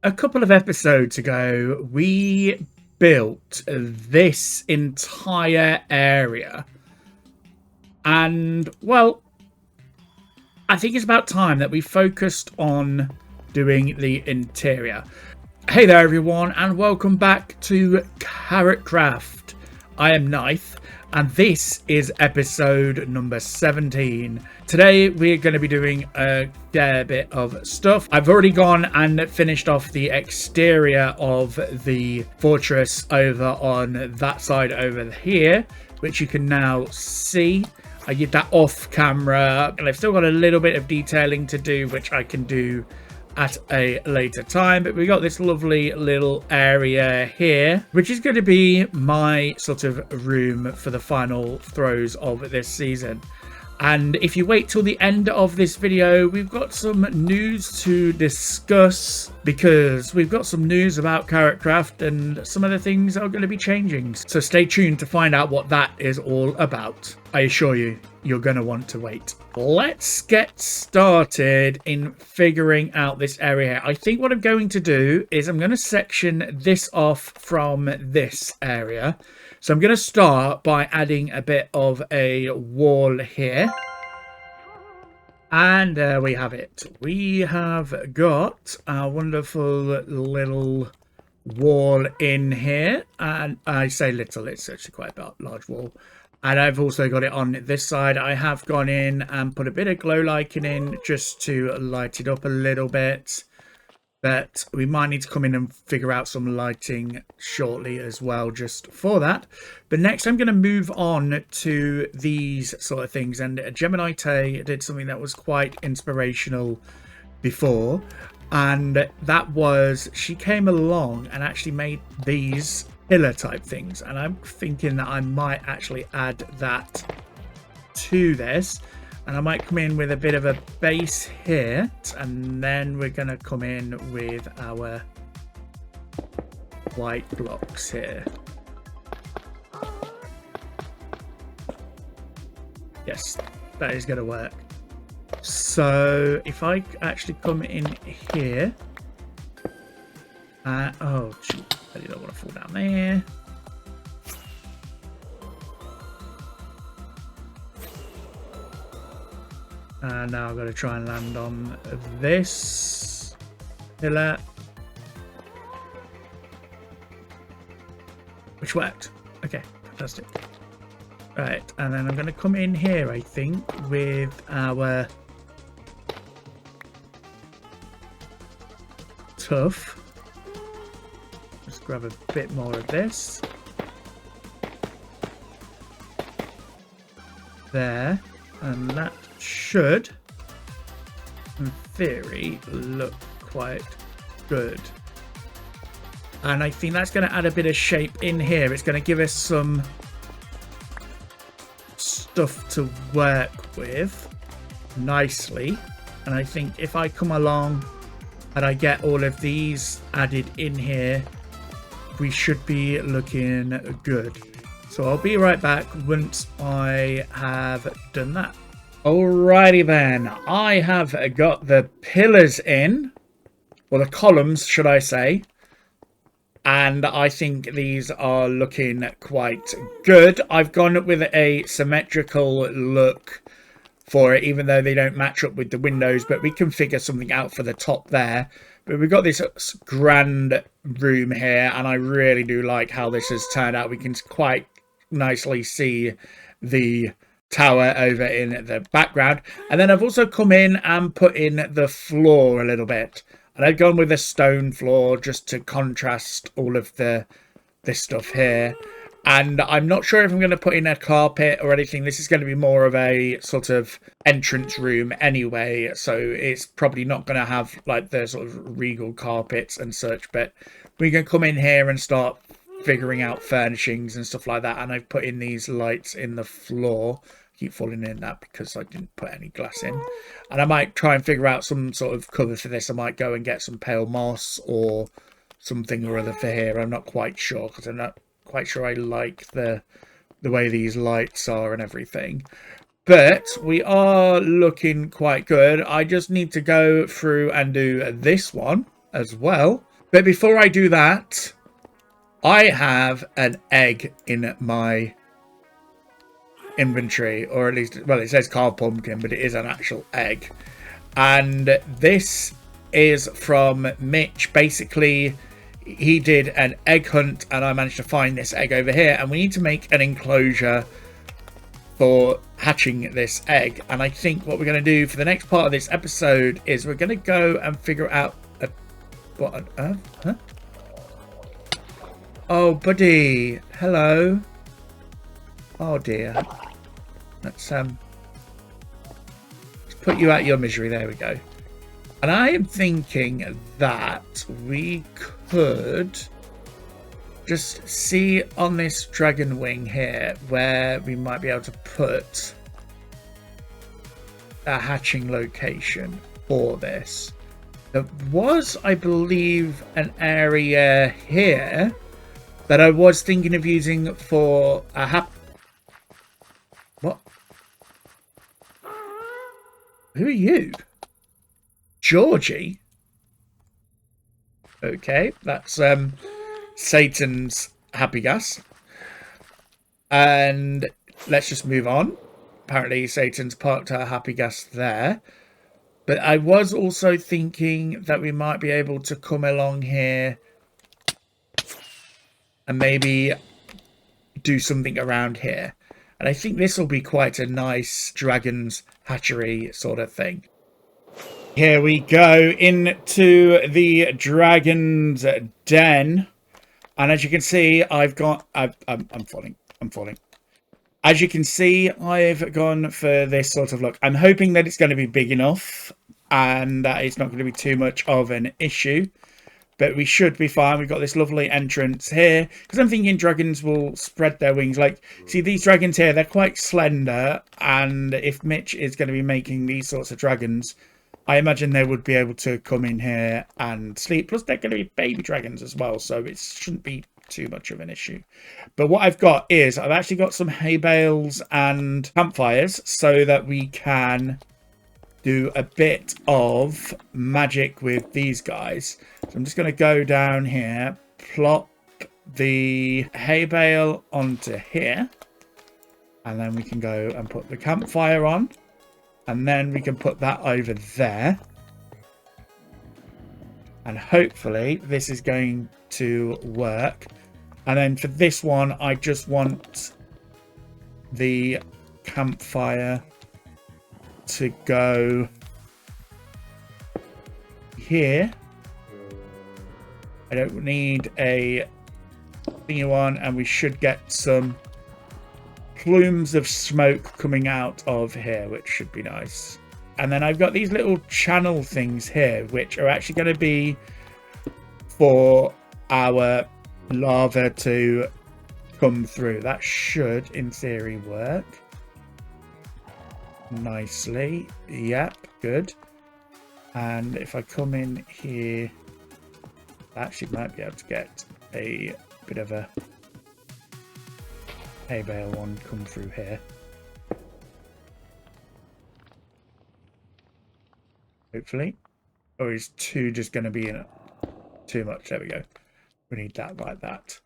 A couple of episodes ago, we built this entire area. And, well, I think it's about time that we focused on doing the interior. Hey there, everyone, and welcome back to KarotKraft. I am Knife, and this is episode number 17. Today we're going to be doing a fair bit of stuff. I've already gone and finished off the exterior of the fortress over on that side over here, which you can now see. I did that off camera, and I've still got a little bit of detailing to do, which I can do at a later time. But we got this lovely little area here, which is going to be my sort of room for the final throws of this season. And if you wait till the end of this video, we've got some news to discuss, because we've got some news about KarotKraft and some of the things are going to be changing. So stay tuned to find out what that is all about. I assure you, you're going to want to wait. Let's get started in figuring out this area. I think what I'm going to do is I'm going to section this off from this area. So I'm going to start by adding a bit of a wall here. And there we have it. We have got our wonderful little wall in here. And I say little, it's actually quite a large wall. And I've also got it on this side. I have gone in and put a bit of glow lighting in just to light it up a little bit. But we might need to come in and figure out some lighting shortly as well, just for that. But next I'm going to move on to these sort of things. And Gemini Tay did something that was quite inspirational before. And that was, she came along and actually made these pillar type things. And I'm thinking that I might actually add that to this. And I might come in with a bit of a base here, and then we're going to come in with our white blocks here. Yes, that is going to work. So if I actually come in here, oh, shoot, I don't want to fall down there. And now I've got to try and land on this pillar, which worked. Okay, fantastic. Right, and then I'm going to come in here, I think, with our tuff. Just grab a bit more of this. There, and that should, in theory, look quite good. And I think that's going to add a bit of shape in here. It's going to give us some stuff to work with nicely. And I think if I come along and I get all of these added in here, we should be looking good. So I'll be right back once I have done that. Alrighty then, I have got the pillars in, or the columns should I say, and I think these are looking quite good. I've gone with a symmetrical look for it, even though they don't match up with the windows, but we can figure something out for the top there. But we've got this grand room here, and I really do like how this has turned out. We can quite nicely see the tower over in the background, and then I've also come in and put in the floor a little bit, and I've gone with a stone floor just to contrast all of this stuff here. And I'm not sure if I'm going to put in a carpet or anything. This is going to be more of a sort of entrance room anyway, so it's probably not going to have like the sort of regal carpets and such, but we can come in here and start figuring out furnishings and stuff like that. And I've put in these lights in the floor. Keep falling in that because I didn't put any glass in. And I might try and figure out some sort of cover for this. I might go and get some pale moss or something or other for here. I'm not quite sure, because I'm not quite sure I like the way these lights are and everything. But we are looking quite good. I just need to go through and do this one as well. But before I do that, I have an egg in my inventory, or at least, well, it says carved pumpkin, but it is an actual egg. And this is from Mitch. Basically, he did an egg hunt, and I managed to find this egg over here. And we need to make an enclosure for hatching this egg. And I think what we're going to do for the next part of this episode is we're going to go and figure out what on earth? Huh? Oh, buddy. Hello. Oh, dear. Let's put you out of your misery. There we go. And I am thinking that we could just see on this dragon wing here where we might be able to put a hatching location for this. There was, I believe, an area here that I was thinking of using for a What? Who are you? Georgie? Okay, that's Satan's happy gas. And let's just move on. Apparently Satan's parked her happy gas there. But I was also thinking that we might be able to come along here and maybe do something around here. And I think this will be quite a nice dragon's hatchery sort of thing. Here we go into the dragon's den. And as you can see, I'm falling. As you can see, I've gone for this sort of look. I'm hoping that it's going to be big enough and that it's not going to be too much of an issue. But we should be fine. We've got this lovely entrance here. Because I'm thinking dragons will spread their wings. Like, see, these dragons here, they're quite slender. And if Mitch is going to be making these sorts of dragons, I imagine they would be able to come in here and sleep. Plus, they're going to be baby dragons as well. So it shouldn't be too much of an issue. But what I've got is I've actually got some hay bales and campfires so that we can do a bit of magic with these guys. So I'm just going to go down here, plop the hay bale onto here, and then we can go and put the campfire on, and then we can put that over there, and hopefully this is going to work. And then for this one, I just want the campfire to go here. I don't need a thingy one, and we should get some plumes of smoke coming out of here, which should be nice. And then I've got these little channel things here, which are actually going to be for our lava to come through. That should, in theory, work nicely. Yep, good. And if I come in here, I actually might be able to get a bit of a hay bale one come through here. Hopefully. Or is two just going to be in too much? There we go. We need that like that.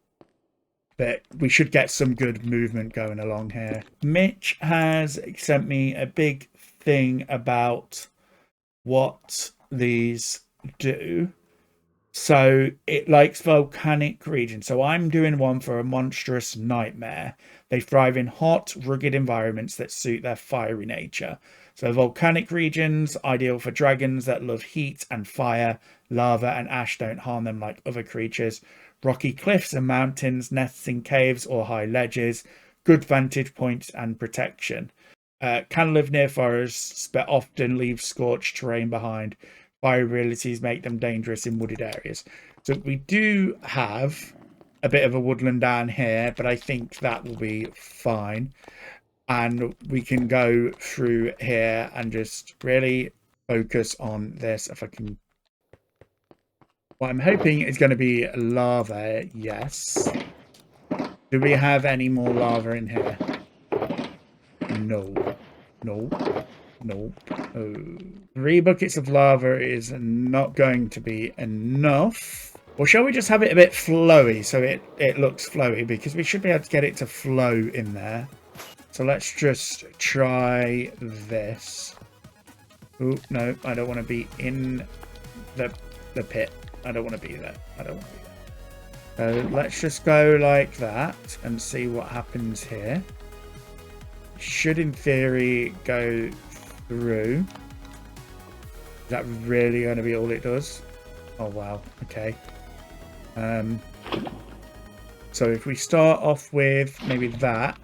But we should get some good movement going along here. Mitch has sent me a big thing about what these do. So it likes volcanic regions. So I'm doing one for a monstrous nightmare. They thrive in hot, rugged environments that suit their fiery nature. So volcanic regions, ideal for dragons that love heat and fire. Lava and ash don't harm them like other creatures. Rocky cliffs and mountains, nests in caves or high ledges. Good vantage points and protection. Can live near forests, but often leave scorched terrain behind. Fire abilities make them dangerous in wooded areas. So we do have a bit of a woodland down here, but I think that will be fine. And we can go through here and just really focus on this. If I can... What I'm hoping is going to be lava. Yes. Do we have any more lava in here? No. No. No. Oh. 3 buckets of lava is not going to be enough. Or shall we just have it a bit flowy so it looks flowy? Because we should be able to get it to flow in there. So let's just try this. Oh, no, I don't want to be in the pit. I don't want to be there. I don't want to be there. So let's just go like that and see what happens here. Should, in theory, go through. Is that really going to be all it does? Oh, wow. Okay. So if we start off with maybe that.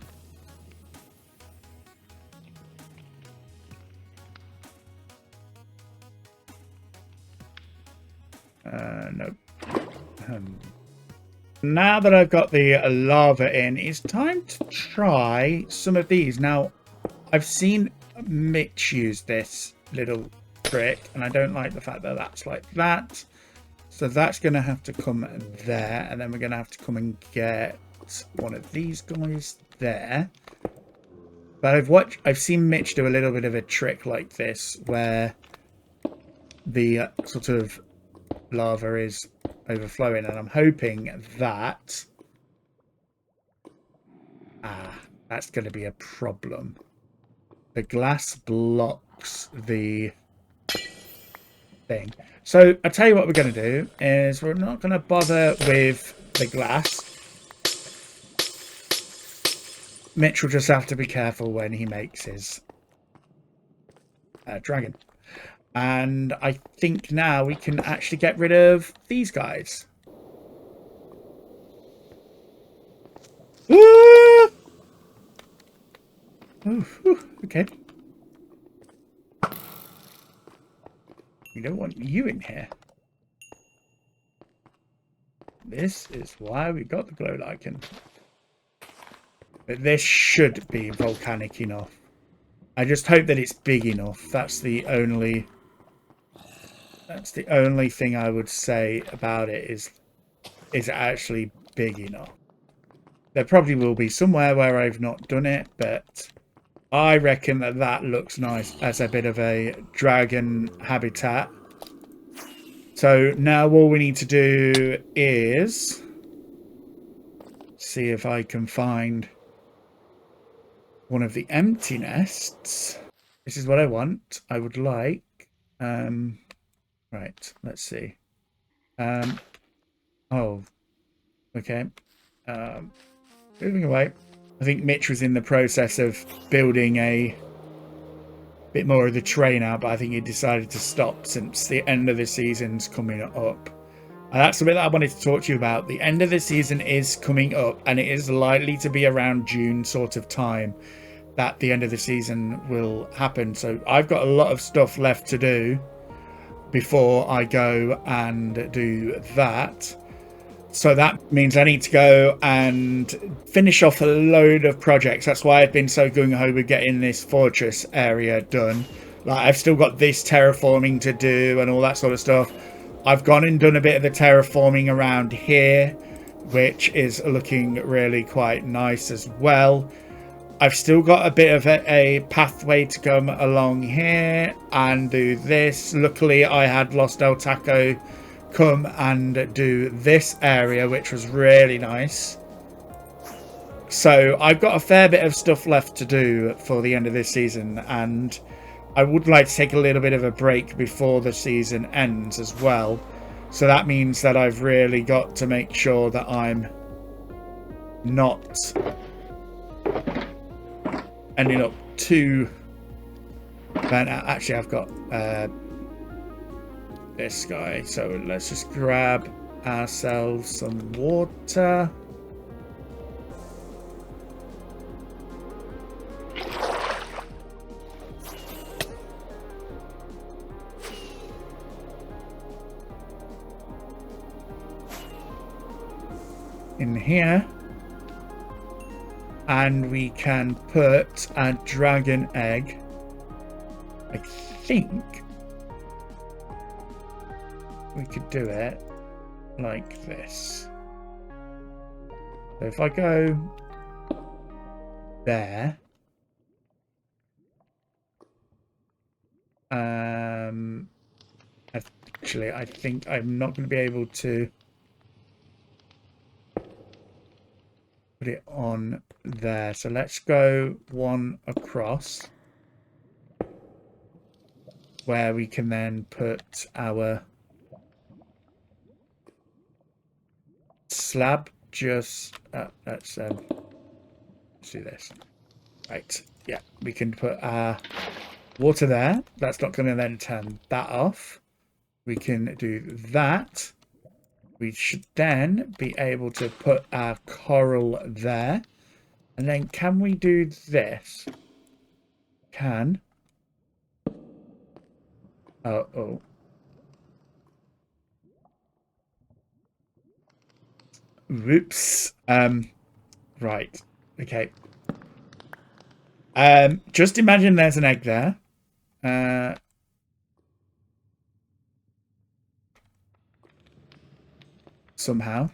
Nope. Now that I've got the lava in, it's time to try some of these. Now, I've seen Mitch use this little trick, and I don't like the fact that that's like that. So that's going to have to come there, and then we're going to have to come and get one of these guys there. But I've seen Mitch do a little bit of a trick like this, where the sort of lava is overflowing, and I'm hoping that that's going to be a problem. The glass blocks the thing. So I'll tell you what we're going to do is we're not going to bother with the glass. Mitch will just have to be careful when he makes his dragon. And I think now we can actually get rid of these guys. Ah! Oh, okay. We don't want you in here. This is why we got the glow lichen. But this should be volcanic enough. I just hope that it's big enough. That's the only thing I would say about it is it actually big enough? There probably will be somewhere where I've not done it, but I reckon that looks nice as a bit of a dragon habitat. So now all we need to do is see if I can find one of the empty nests. This is what I want. I would like right, let's see. Oh, okay. Moving away. I think Mitch was in the process of building a bit more of the train out, but I think he decided to stop since the end of the season's coming up. And that's the bit that I wanted to talk to you about. The end of the season is coming up, and it is likely to be around June sort of time that the end of the season will happen. So I've got a lot of stuff left to do before I go and do that. So that means I need to go and finish off a load of projects. That's why I've been so gung-ho with getting this fortress area done. Like, I've still got this terraforming to do and all that sort of stuff. I've gone and done a bit of the terraforming around here, which is looking really quite nice as well. I've still got a bit of a pathway to come along here and do this. Luckily, I had Lost El Taco come and do this area, which was really nice. So I've got a fair bit of stuff left to do for the end of this season, and I would like to take a little bit of a break before the season ends as well. So that means that I've really got to make sure that I'm not ending up too burnt out. Actually, I've got this guy, so let's just grab ourselves some water. In here, and we can put a dragon egg. I think we could do it like this. So if I go there, actually I think I'm not going to be able to put it on there. So let's go one across where we can then put our slab. Just let's do this. Right, yeah, we can put our water there. That's not going to then turn that off. We can do that. We should then be able to put our coral there. And then can we do this? Can. Oh. Whoops. Right. Okay. Just imagine there's an egg there. Somehow.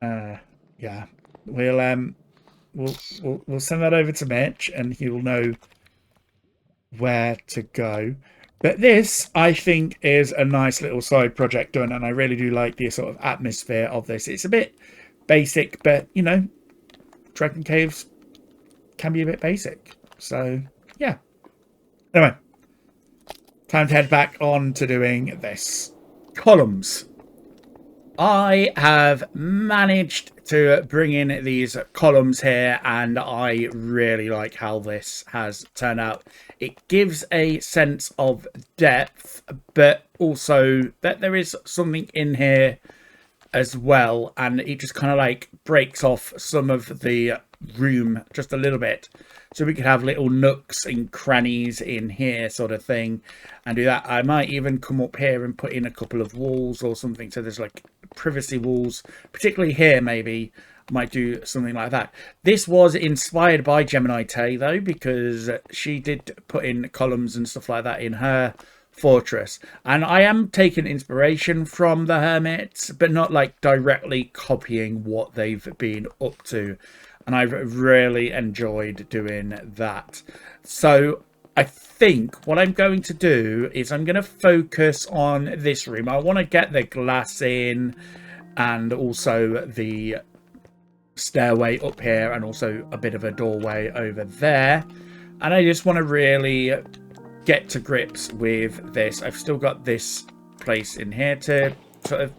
Yeah. We'll send that over to Mitch and he will know where to go. But this, I think, is a nice little side project done, and I really do like the sort of atmosphere of this. It's a bit basic, but, you know, Dragon Caves can be a bit basic. So, yeah. Anyway, time to head back on to doing this. Columns. I have managed to bring in these columns here, and I really like how this has turned out. It gives a sense of depth, but also that there is something in here as well, and it just kind of like breaks off some of the room just a little bit, so we could have little nooks and crannies in here sort of thing and do that. I might even come up here and put in a couple of walls or something, so there's like privacy walls, particularly here. Maybe I might do something like that. This was inspired by Gemini Tay though, because she did put in columns and stuff like that in her fortress, and I am taking inspiration from the hermits, but not like directly copying what they've been up to, and I've really enjoyed doing that. So I think what I'm going to do is I'm going to focus on this room. I want to get the glass in and also the stairway up here and also a bit of a doorway over there, and I just want to really get to grips with this. I've still got this place in here to sort of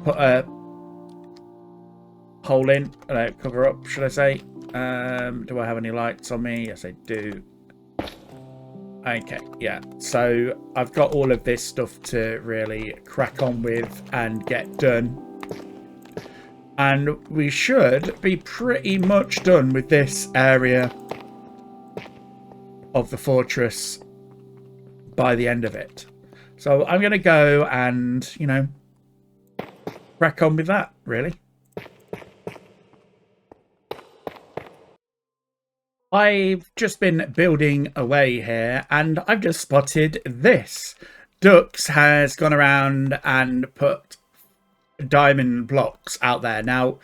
put a hole in, cover up, should I say. Do I have any lights on me? Yes, I do. Okay, yeah. So I've got all of this stuff to really crack on with and get done. And we should be pretty much done with this area of the fortress by the end of it. So I'm going to go and, you know, crack on with that, really. I've just been building away here, and I've just spotted this. Dux has gone around and put diamond blocks out there. Now,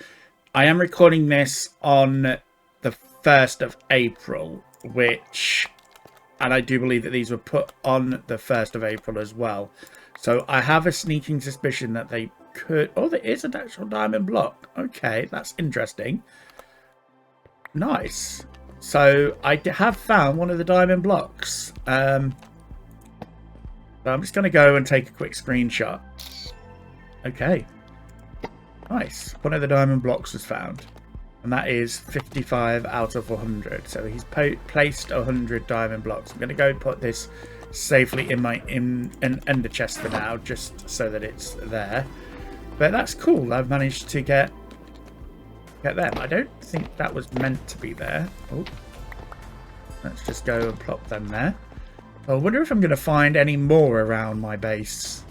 I am recording this on the 1st of April, which, and I do believe that these were put on the 1st of April as well. So I have a sneaking suspicion that they could... Oh, there is an actual diamond block. Okay, that's interesting. Nice. So I have found one of the diamond blocks. I'm just going to go and take a quick screenshot. Okay. Nice. One of the diamond blocks was found. And that is 55 out of 100. So he's placed 100 diamond blocks. I'm going to go put this safely in my ender chest for now, just so that it's there. But that's cool. I've managed to get them. I don't think that was meant to be there. Oh, let's just go and plop them there. I wonder if I'm going to find any more around my base.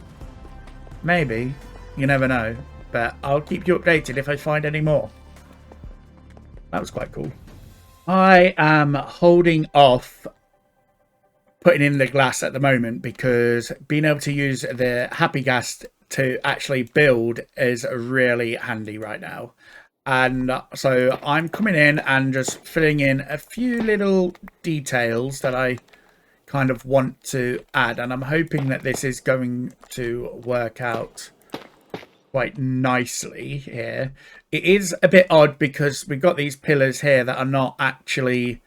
Maybe. You never know. But I'll keep you updated if I find any more. That was quite cool. I am holding off putting in the glass at the moment because being able to use the happy gas to actually build is really handy right now. And so I'm coming in and just filling in a few little details that I kind of want to add. And I'm hoping that this is going to work out quite nicely here. It is a bit odd because we've got these pillars here that are not actually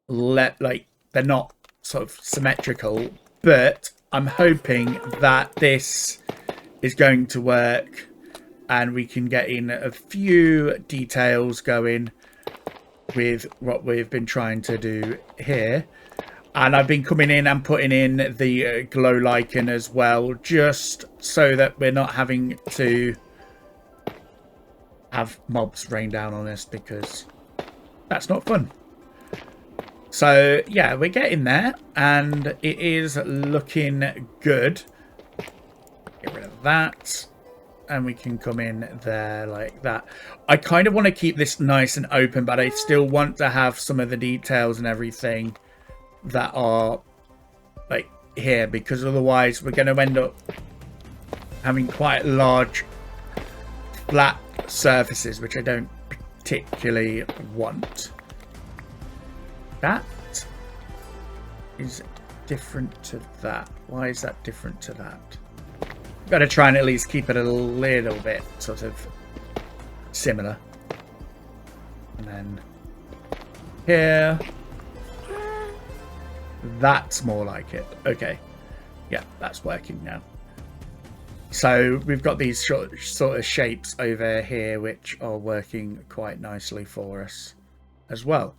like they're not sort of symmetrical, but I'm hoping that this is going to work and we can get in a few details going with what we've been trying to do here. And I've been coming in and putting in the glow lichen as well, just so that we're not having to have mobs rain down on us, because that's not fun. So yeah, we're getting there and it is looking good. Get rid of that. And we can come in there like that. I kind of want to keep this nice and open, but I still want to have some of the details and everything that are like here, because otherwise we're going to end up having quite large flat surfaces, which I don't particularly want. That is different to that. Why is that different to that? Got to try and at least keep it a little bit sort of similar. And then here, that's more like it. Okay, yeah, that's working now. So we've got these sort of shapes over here which are working quite nicely for us as well.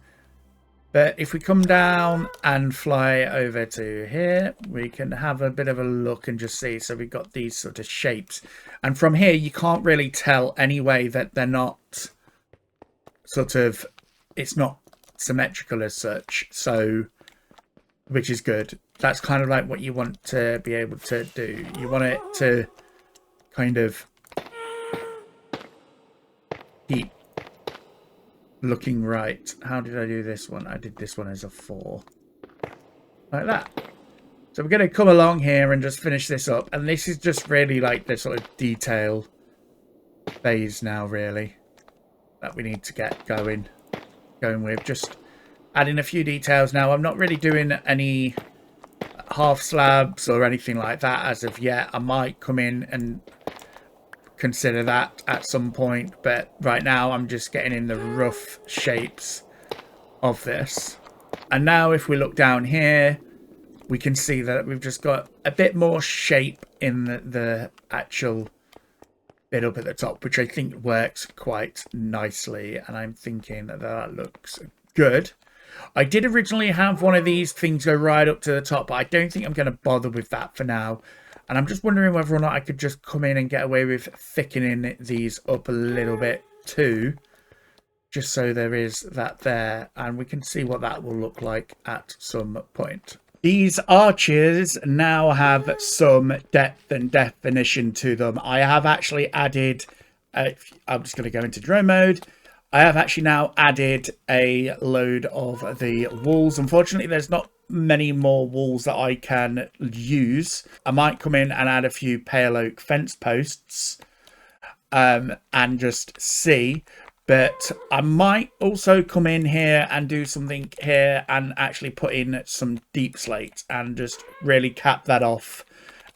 But if we come down and fly over to here, we can have a bit of a look and just see. So we've got these sort of shapes. And from here, you can't really tell anyway that they're not sort of, it's not symmetrical as such. So, which is good. That's kind of like what you want to be able to do. You want it to kind of keep looking right. How did I do this one? I did this one as a 4. Like that. So we're going to come along here and just finish this up. And this is just really like the sort of detail phase now, really, that we need to get going with. Just adding a few details now. I'm not really doing any half slabs or anything like that as of yet. I might come in and consider that at some point, but right now I'm just getting in the rough shapes of this. And now if we look down here, we can see that we've just got a bit more shape in the actual bit up at the top, which I think works quite nicely, and I'm thinking that that looks good. I did originally have one of these things go right up to the top, but I don't think I'm going to bother with that for now. And I'm just wondering whether or not I could just come in and get away with thickening these up a little bit too. Just so there is that there. And we can see what that will look like at some point. These arches now have some depth and definition to them. I have actually added, I'm just going to go into drone mode. I have actually now added a load of the walls. Unfortunately, there's not many more walls that I can use. I might come in and add a few pale oak fence posts and just see. But I might also come in here and do something here and actually put in some deep slate and just really cap that off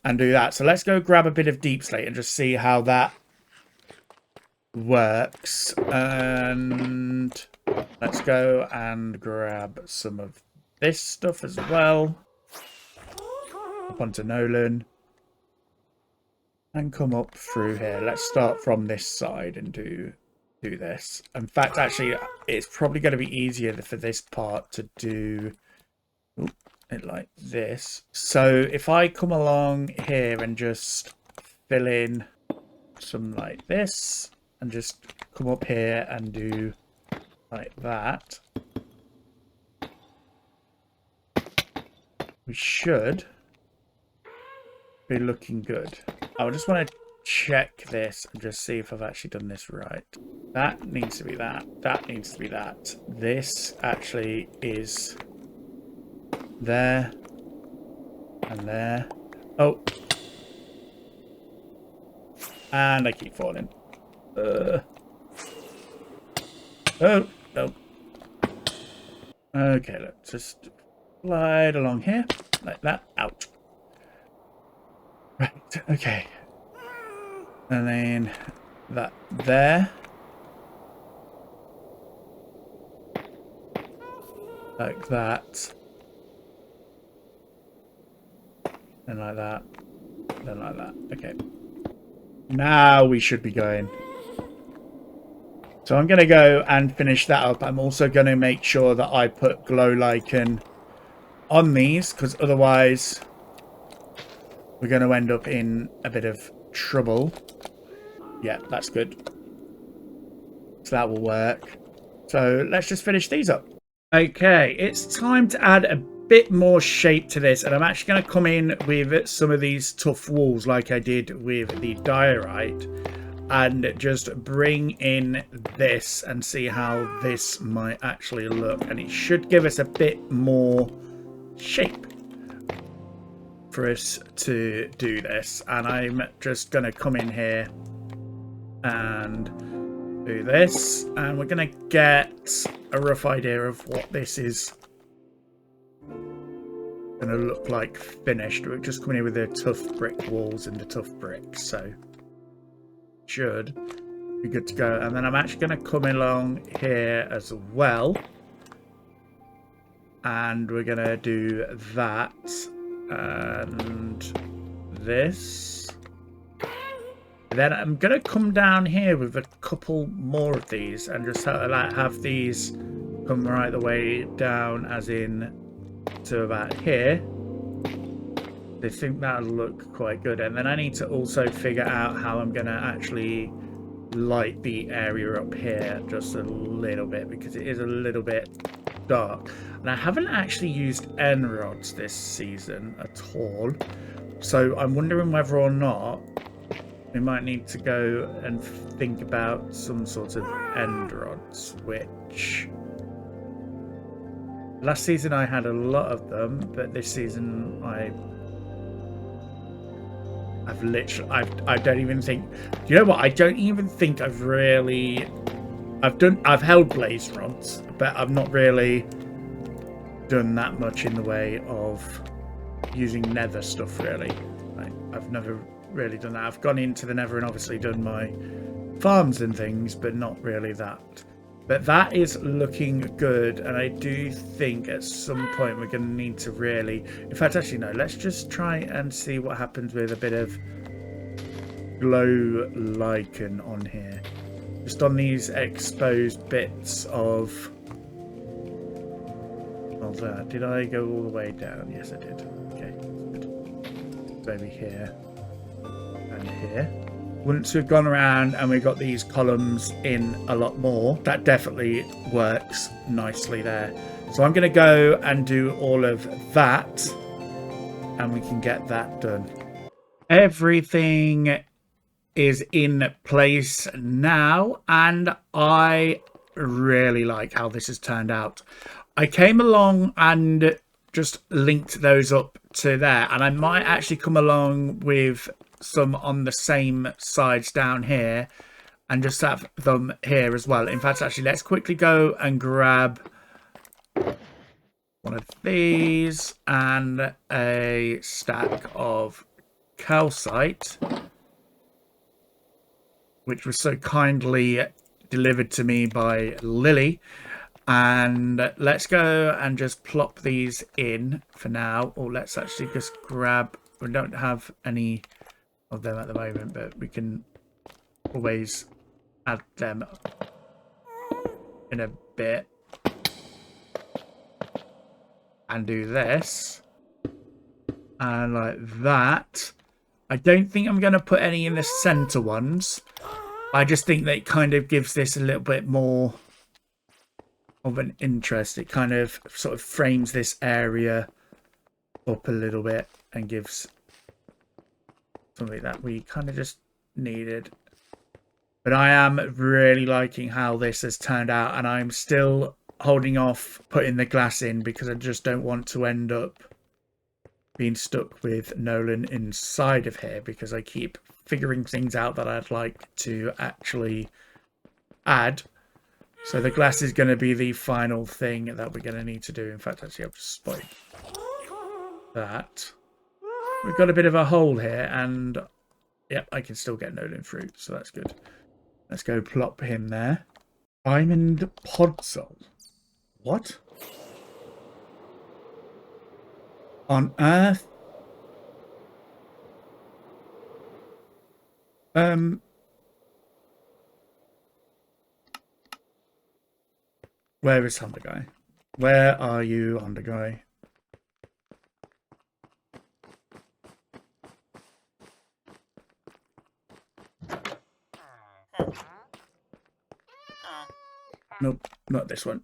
and do that. So let's go grab a bit of deep slate and just see how that works. And let's go and grab some of this stuff as well. Up onto Nolan. And come up through here. Let's start from this side and do this. In fact, actually, it's probably going to be easier for this part to do it like this. So if I come along here and just fill in some like this and just come up here and do like that, we should be looking good. I just want to check this and just see if I've actually done this right. That needs to be that. That needs to be that. This actually is there and there. Oh. And I keep falling. Oh, no. Okay, let's just slide along here like that. Out. Right, okay. And then that there. Like that. Then like that. Then like that. Okay. Now we should be going. So I'm going to go and finish that up. I'm also going to make sure that I put glow lichen on these, because otherwise we're going to end up in a bit of trouble. Yeah, that's good. So that will work. So let's just finish these up. Okay, it's time to add a bit more shape to this, and I'm actually going to come in with some of these tough walls like I did with the diorite, and just bring in this and see how this might actually look. And it should give us a bit more shape for us to do this. And I'm just going to come in here and do this, and we're going to get a rough idea of what this is going to look like finished. We're just coming in with the tough brick walls and the tough bricks, so should be good to go. And then I'm actually going to come along here as well, and we're going to do that and this. Then I'm going to come down here with a couple more of these and just have these come right the way down, as in to about here. I think that'll look quite good. And then I need to also figure out how I'm going to actually light the area up here just a little bit, because it is a little bit dark. And I haven't actually used end rods this season at all. So I'm wondering whether or not we might need to go and think about some sort of end rods, which last season I had a lot of them, but this season I don't even think, you know what, I don't even think I've held blaze rods, but I've not really done that much in the way of using nether stuff, really. I've never really done that. I've gone into the nether and obviously done my farms and things, but not really that. But that is looking good, and I do think at some point we're going to need to really, in fact, actually no, let's just try and see what happens with a bit of glow lichen on here, just on these exposed bits of that. Did I go all the way down? Yes, I did. Okay, good. Over here and here. Once we've gone around and we've got these columns in a lot more, that definitely works nicely there. So I'm going to go and do all of that, and we can get that done. Everything is in place now, and I really like how this has turned out. I came along and just linked those up to there, and I might actually come along with some on the same sides down here and just have them here as well. In fact, actually, let's quickly go and grab one of these and a stack of calcite, which was so kindly delivered to me by Lily. And let's go and just plop these in for now. Or let's actually just grab, we don't have any of them at the moment, but we can always add them in a bit and do this and like that. I don't think I'm going to put any in the center ones. I just think that it kind of gives this a little bit more of an interest. It kind of sort of frames this area up a little bit and gives something that we kind of just needed. But I am really liking how this has turned out, and I'm still holding off putting the glass in because I just don't want to end up being stuck with Nolan inside of here, because I keep figuring things out that I'd like to actually add. So the glass is going to be the final thing that we're going to need to do. In fact, actually, I've just spotted that. We've got a bit of a hole here, and Yep, I can still get Nolan fruit, so that's good. Let's go plop him there. Diamond podzol. What on earth? Where is Honda Guy? Where are you, Honda Guy? Nope, not this one.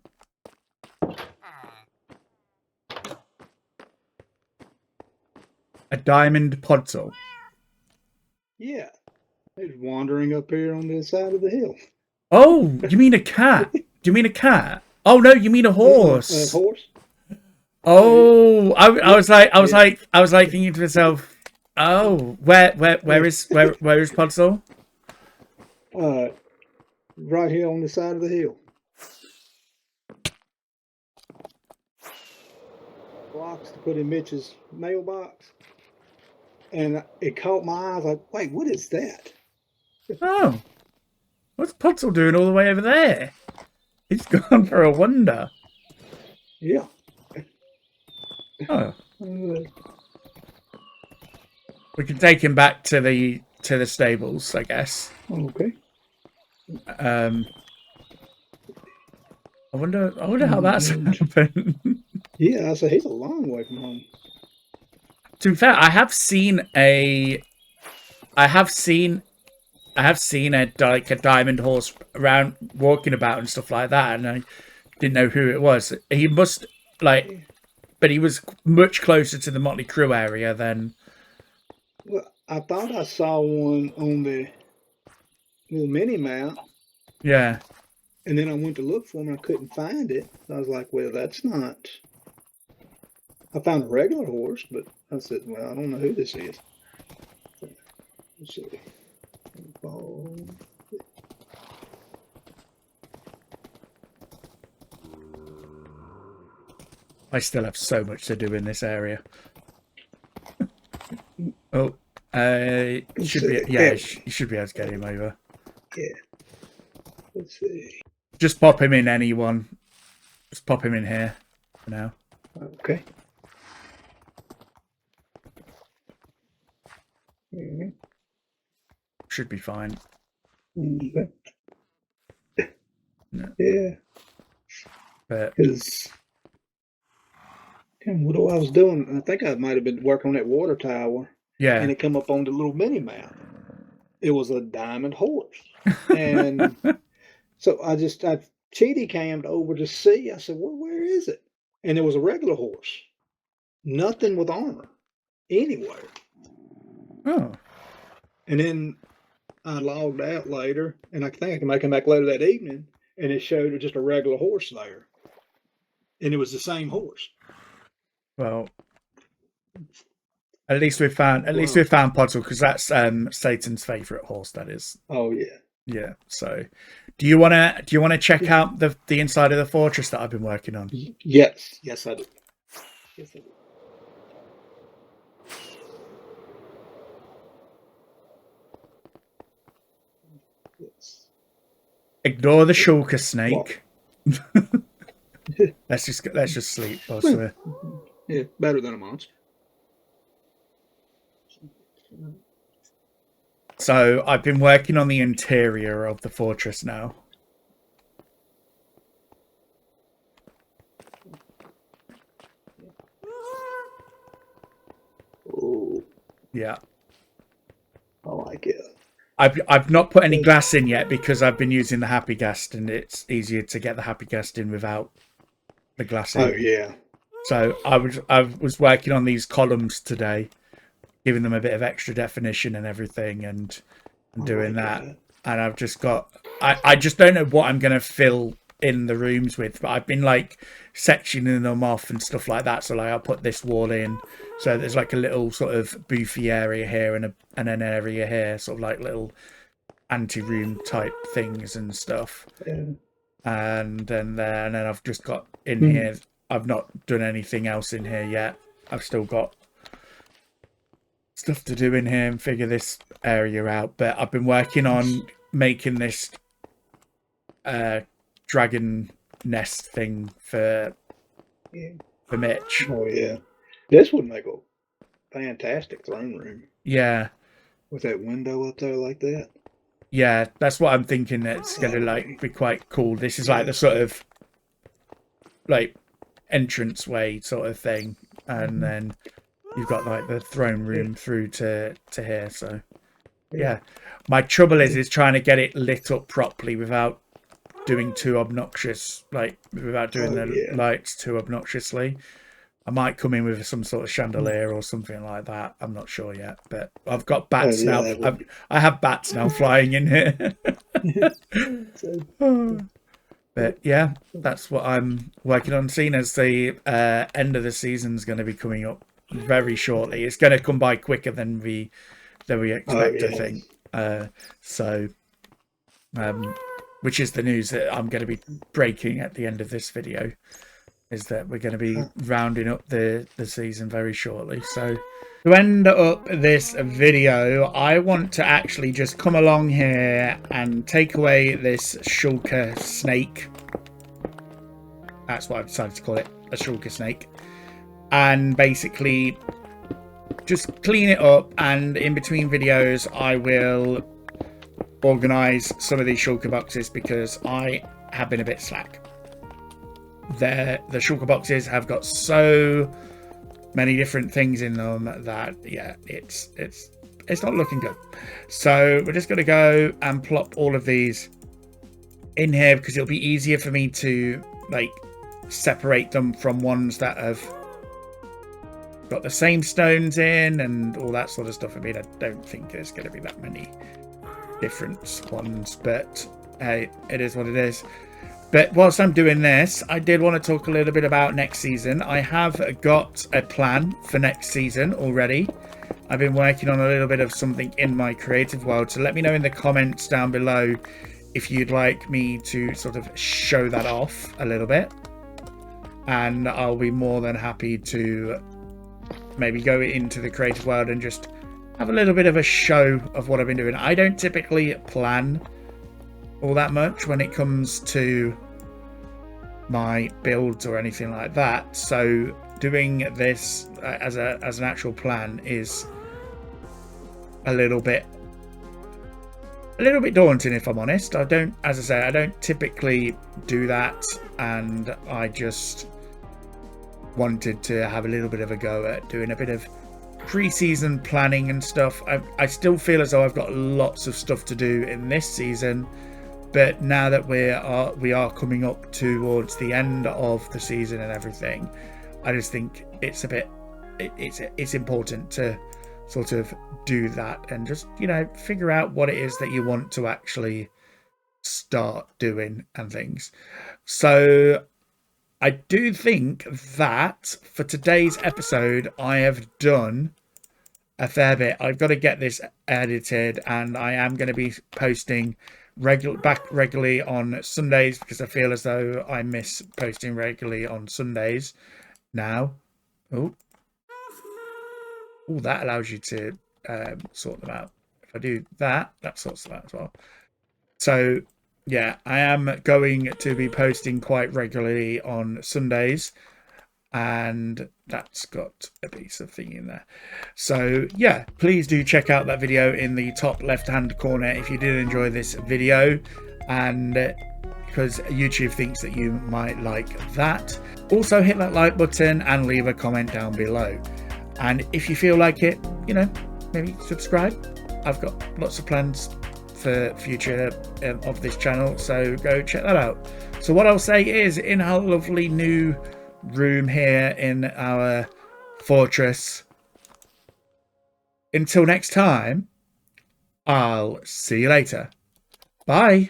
A diamond podzol. Yeah. He's wandering up here on the side of the hill. Oh, you mean a cat? Do you mean a cat? Oh no, you mean a horse. A horse? Oh, I was like thinking to myself, oh, where is Podzol? Right here on the side of the hill. Blocks to put in Mitch's mailbox. And it caught my eyes like, wait, what is that? Oh, what's Podzol doing all the way over there? He's gone for a wander. Yeah. Oh. We can take him back to the stables, I guess. Okay. I wonder how that's happened. Yeah, I said he's a long way from home. To be fair, I have seen a like a diamond horse around walking about and stuff like that, and I didn't know who it was. He must but he was much closer to the Motley Crue area than. Well, I thought I saw one on the little mini map. Yeah. And then I went to look for him and I couldn't find it. So I was like, well, that's not. I found a regular horse, but I said, well, I don't know who this is. Let's see. I still have so much to do in this area. Oh, you should be able to get him over. Yeah. Let's see. Just pop him in anyone. Just pop him in here for now. Okay. Mm-hmm. Should be fine. Okay. No. Yeah. But because what I was doing, I think I might have been working on that water tower. Yeah. And it come up on the little mini map. It was a diamond horse. And so I cheaty cammed over to see. I said, well, where is it? And it was a regular horse. Nothing with armor anywhere. Oh. And then I logged out later, and I think I can make him back later that evening, and it showed just a regular horse there. And it was the same horse. Well, at least we found Podzol, because that's Satan's favorite horse. That is. Oh yeah. Yeah. So, do you wanna check out the inside of the fortress that I've been working on? Yes. Yes, I do. Yes, I do. Yes. Ignore the shulker snake. let's just sleep. Also. Yeah, better than a monster. So I've been working on the interior of the fortress now. Oh. Yeah. I like it. I've not put any glass in yet because I've been using the happy gas, and it's easier to get the happy gas in without the glass in. Oh yeah. So I was working on these columns today, giving them a bit of extra definition and everything, and doing that. And I've just got I just don't know what I'm gonna fill in the rooms with, but I've been like sectioning them off and stuff like that. So like I'll put this wall in, so there's like a little sort of boofy area here and an area here, sort of like little anti-room type things and stuff. Yeah. And then I've just got in here. I've not done anything else in here yet. I've still got stuff to do in here and figure this area out. But I've been working on making this dragon nest thing for Mitch. Oh yeah, this would make a fantastic throne room. Yeah, with that window up there like that. Yeah, that's what I'm thinking. It's gonna like be quite cool. This is like the sort of like entrance way sort of thing, and then you've got like the throne room through to here. So yeah, my trouble is trying to get it lit up properly without doing too obnoxious, like without doing the lights too obnoxiously. I might come in with some sort of chandelier or something like that. I'm not sure yet, but I've got bats now. I have bats now flying in here. But yeah, that's what I'm working on. Seeing as the end of the season is going to be coming up very shortly, it's going to come by quicker than we expect. I think so. Which is the news that I'm going to be breaking at the end of this video. Is that we're going to be rounding up the season very shortly. So to end up this video, I want to actually just come along here and take away this shulker snake. That's what I've decided to call it, a shulker snake. And basically just clean it up, and in between videos I will organise some of these shulker boxes because I have been a bit slack. The shulker boxes have got so many different things in them that yeah, it's not looking good. So we're just going to go and plop all of these in here because it'll be easier for me to like separate them from ones that have got the same stones in and all that sort of stuff. I mean, I don't think there's going to be that many different ones, but hey, it is what it is. But whilst I'm doing this, I did want to talk a little bit about next season. I have got a plan for next season already. I've been working on a little bit of something in my creative world. So let me know in the comments down below if you'd like me to sort of show that off a little bit. And I'll be more than happy to maybe go into the creative world and just have a little bit of a show of what I've been doing. I don't typically plan all that much when it comes to my builds or anything like that, so doing this as an actual plan is a little bit daunting, if I'm honest. I don't typically do that, and I just wanted to have a little bit of a go at doing a bit of pre-season planning and stuff. I still feel as though I've got lots of stuff to do in this season. But now that we are coming up towards the end of the season and everything, I just think it's it's important to sort of do that and just, you know, figure out what it is that you want to actually start doing and things. So I do think that for today's episode, I have done a fair bit. I've got to get this edited, and I am going to be posting regularly on Sundays because I feel as though I miss posting regularly on Sundays now. Oh, that allows you to sort them out. If I do that, that sorts them out as well. So yeah, I am going to be posting quite regularly on Sundays, and that's got a piece of thing in there. So yeah, please do check out that video in the top left hand corner if you did enjoy this video, and because YouTube thinks that you might like that. Also hit that like button and leave a comment down below, and if you feel like it, you know, maybe subscribe. I've got lots of plans for future of this channel, so go check that out. So what I'll say is, in our lovely new room here in our fortress, until next time, I'll see you later. Bye.